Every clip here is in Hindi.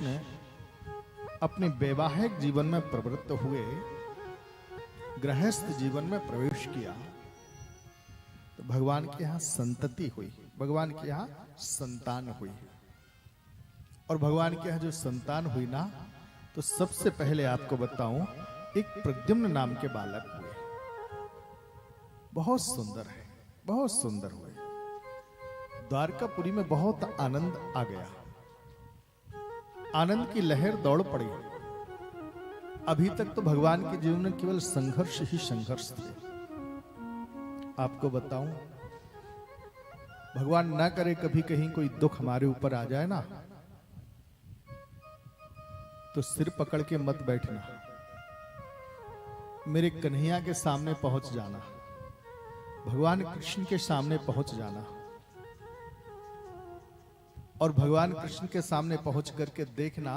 ने अपने वैवाहिक जीवन में प्रवृत्त हुए, गृहस्थ जीवन में प्रवेश किया तो भगवान के यहां संतति हुई, भगवान के यहां संतान हुई। और भगवान के यहां जो संतान हुई ना, तो सबसे पहले आपको बताऊं, एक प्रद्युम्न नाम के बालक हुए। बहुत सुंदर है, बहुत सुंदर हुए। द्वारकापुरी में बहुत आनंद आ गया, आनंद की लहर दौड़ पड़ी। अभी तक तो भगवान के जीवन में केवल संघर्ष ही संघर्ष थे। आपको बताऊं, भगवान ना करे कभी कहीं कोई दुख हमारे ऊपर आ जाए ना, तो सिर पकड़ के मत बैठना, मेरे कन्हैया के सामने पहुंच जाना, भगवान कृष्ण के सामने पहुंच जाना। और भगवान कृष्ण के सामने पहुंच करके देखना,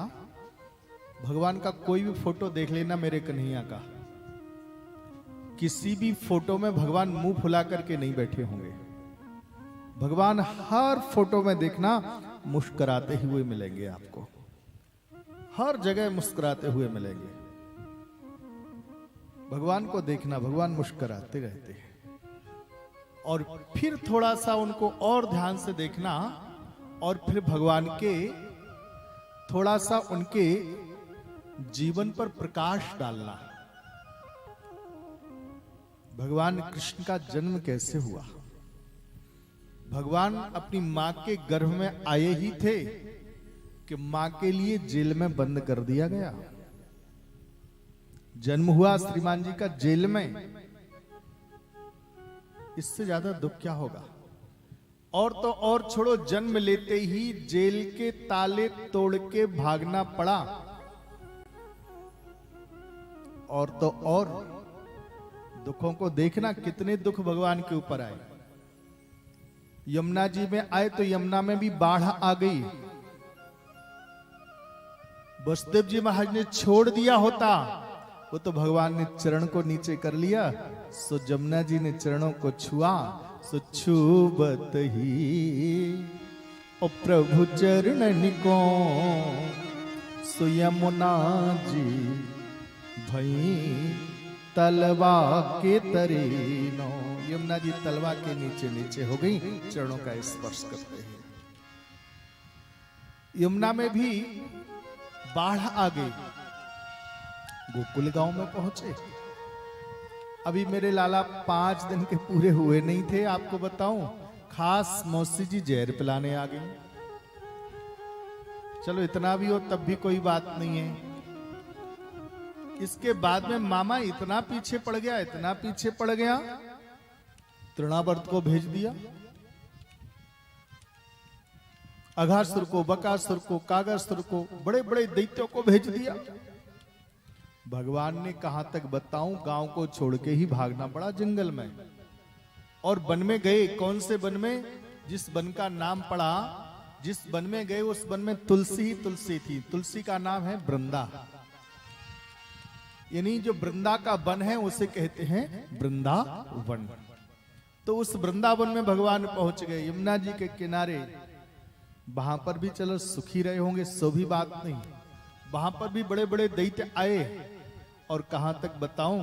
भगवान का कोई भी फोटो देख लेना मेरे कन्हैया का, किसी भी फोटो में भगवान मुंह फुला करके नहीं बैठे होंगे। भगवान हर फोटो में देखना मुस्कुराते हुए मिलेंगे आपको, हर जगह मुस्कुराते हुए मिलेंगे। भगवान को देखना, भगवान मुस्कुराते रहते हैं। और फिर थोड़ा सा उनको और ध्यान से देखना, और फिर भगवान के थोड़ा सा उनके जीवन पर प्रकाश डालना। भगवान कृष्ण का जन्म कैसे हुआ? भगवान अपनी मां के गर्भ में आए ही थे कि मां के लिए जेल में बंद कर दिया गया। जन्म हुआ श्रीमान जी का जेल में, इससे ज्यादा दुख क्या होगा? और तो और छोड़ो, जन्म लेते ही जेल के ताले तोड़ के भागना पड़ा। और तो और दुखों को देखना, कितने दुख भगवान के ऊपर आए। यमुना जी में आए तो यमुना में भी बाढ़ आ गई। वसुदेव जी महाराज ने छोड़ दिया होता, वो तो भगवान ने चरण को नीचे कर लिया। सो जमुना जी ने चरणों को छुआ, सो छूबत ही ओ प्रभु चरणन को, सो यमुना जी भई तलवा के तरीनो। यमुना जी तलवा के नीचे नीचे हो गई, चरणों का स्पर्श करते हैं। यमुना में भी बाढ़ आ गई। गोकुल गांव में पहुंचे। अभी मेरे लाला 5 दिन के पूरे हुए नहीं थे, आपको बताऊं, खास मौसी जी जहर पिलाने आ गई। चलो इतना भी हो तब भी कोई बात नहीं है। इसके बाद में मामा इतना पीछे पड़ गया, इतना पीछे पड़ गया, तृणावर्त को भेज दिया। अघासुर को, बकासुर को, कागासुर को, बड़े बड़े दैत्यों को भेज दिया। भगवान ने कहां तक बताऊं, गांव को छोड़ के ही भागना पड़ा जंगल में। और वन में गए, कौन से वन में? जिस वन का नाम पड़ा, जिस वन में गए उस वन में तुलसी ही तुलसी थी। तुलसी का नाम है वृंदा, यानी जो वृंदा का वन है उसे कहते हैं वृंदावन। तो उस वृंदावन में भगवान पहुंच गए, यमुना जी के किनारे। वहां पर भी चलो सुखी रहे होंगे, सो भी बात नहीं। वहां पर भी बड़े बड़े दैत्य आए। और कहां तक बताऊं,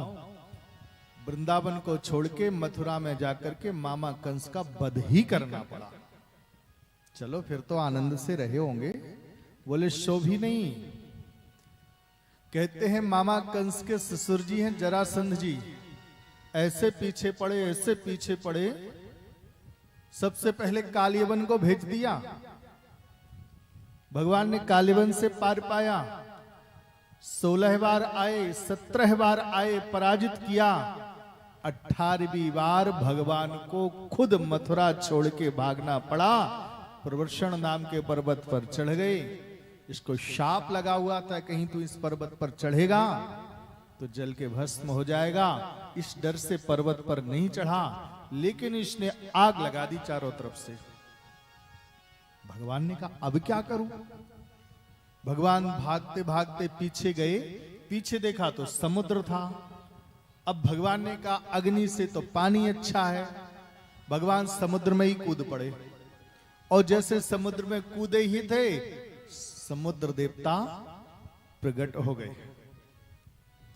वृंदावन को छोड़ के मथुरा में जाकर के मामा कंस का वध ही करना पड़ा। चलो फिर तो आनंद से रहे होंगे। बोले सो भी नहीं। कहते हैं मामा कंस के ससुर जी हैं जरासंध जी, ऐसे पीछे पड़े, ऐसे पीछे पड़े, सबसे पहले कालियवन को भेज दिया। भगवान ने कालियवन से पार पाया। 16 बार आए, 17 बार आए, पराजित किया। 18वीं बार भगवान को खुद मथुरा छोड़ के भागना पड़ा। प्रवर्षण नाम के पर्वत पर चढ़ गए। इसको शाप लगा हुआ था, कहीं तू इस पर्वत पर चढ़ेगा तो जल के भस्म हो जाएगा। इस डर से पर्वत पर नहीं चढ़ा, लेकिन इसने आग लगा दी चारों तरफ से। भगवान ने कहा अब क्या करूं? भगवान भागते भागते पीछे गए, पीछे देखा तो समुद्र था। अब भगवान ने कहा अग्नि से तो पानी अच्छा है। भगवान समुद्र में ही कूद पड़े। और जैसे समुद्र में कूदे ही थे, समुद्र देवता प्रकट हो गए,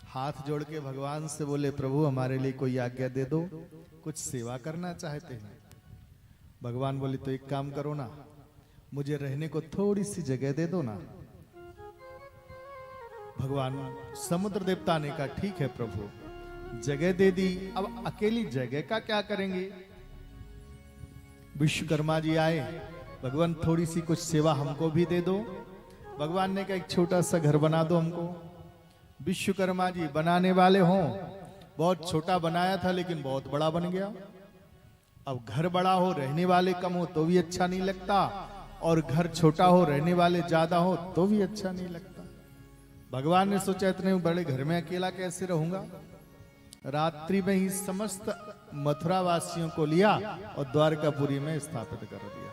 हाथ जोड़ के भगवान से बोले, प्रभु हमारे लिए कोई आज्ञा दे दो, कुछ सेवा करना चाहते हैं। भगवान बोले, तो एक काम करो ना, मुझे रहने को थोड़ी सी जगह दे दो ना। भगवान समुद्र देवता ने कहा, ठीक है प्रभु, जगह दे दी। अब अकेली जगह का क्या करेंगे? विश्वकर्मा जी आए, भगवान थोड़ी सी कुछ सेवा हमको भी दे दो। भगवान ने कहा, एक छोटा सा घर बना दो हमको। विश्वकर्मा जी बनाने वाले हों, बहुत छोटा बनाया था लेकिन बहुत बड़ा बन गया। अब घर बड़ा हो, रहने वाले कम हो तो भी अच्छा नहीं लगता, और घर छोटा हो, रहने वाले ज्यादा हो तो भी अच्छा नहीं लगता। भगवान ने सोचा, इतने बड़े घर में अकेला कैसे रहूंगा। रात्रि में ही समस्त मथुरा वासियों को लिया और द्वारकापुरी में स्थापित कर दिया।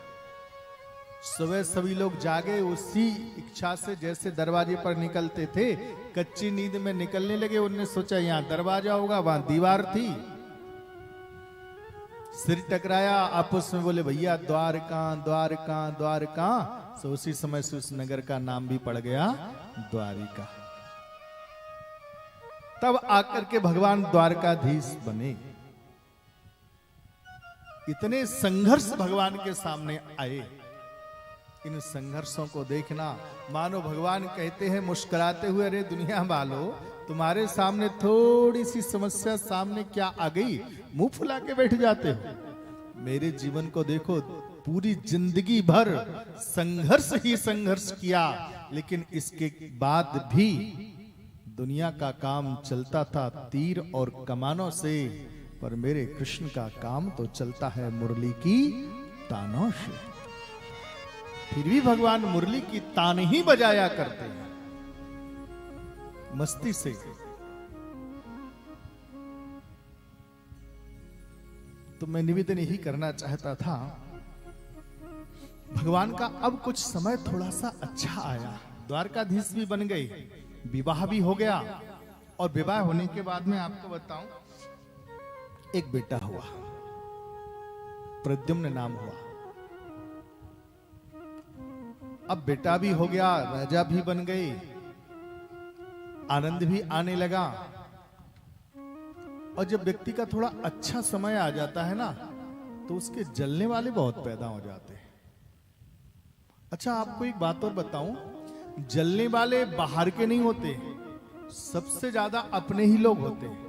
सुबह सभी लोग जागे, उसी इच्छा से जैसे दरवाजे पर निकलते थे, कच्ची नींद में निकलने लगे। उन्होंने सोचा यहां दरवाजा होगा, वहां दीवार थी, सिर टकराया, आपस में बोले, भैया द्वारका द्वारका द्वारका। तो उसी समय से उस नगर का नाम भी पड़ गया द्वारिका। तब आकर के भगवान द्वारकाधीश बने। इतने संघर्ष भगवान के सामने आए, इन संघर्षों को देखना मानो भगवान कहते हैं मुस्कुराते हुए, अरे दुनिया वालों, तुम्हारे सामने थोड़ी सी समस्या सामने क्या आ गई, मुंह फुला के बैठ जाते हो। मेरे जीवन को देखो, पूरी जिंदगी भर संघर्ष ही संघर्ष किया, लेकिन इसके बाद भी दुनिया का काम चलता था तीर और कमानों से, पर मेरे कृष्ण का काम तो चलता है मुरली की तानों से। फिर भी भगवान मुरली की तान ही बजाया करते हैं मस्ती से। तो मैं निवेदन यही करना चाहता था, भगवान का अब कुछ समय थोड़ा सा अच्छा आया, द्वारकाधीश भी बन गए, विवाह भी हो गया, और विवाह होने के बाद में आपको बताऊं, एक बेटा हुआ, प्रद्युम्न नाम हुआ। अब बेटा भी हो गया, राजा भी बन गए, आनंद भी आने लगा। और जब व्यक्ति का थोड़ा अच्छा समय आ जाता है ना, तो उसके जलने वाले बहुत पैदा हो जाते हैं। अच्छा, आपको एक बात और बताऊं, जलने वाले बाहर के नहीं होते, सबसे ज्यादा अपने ही लोग होते हैं।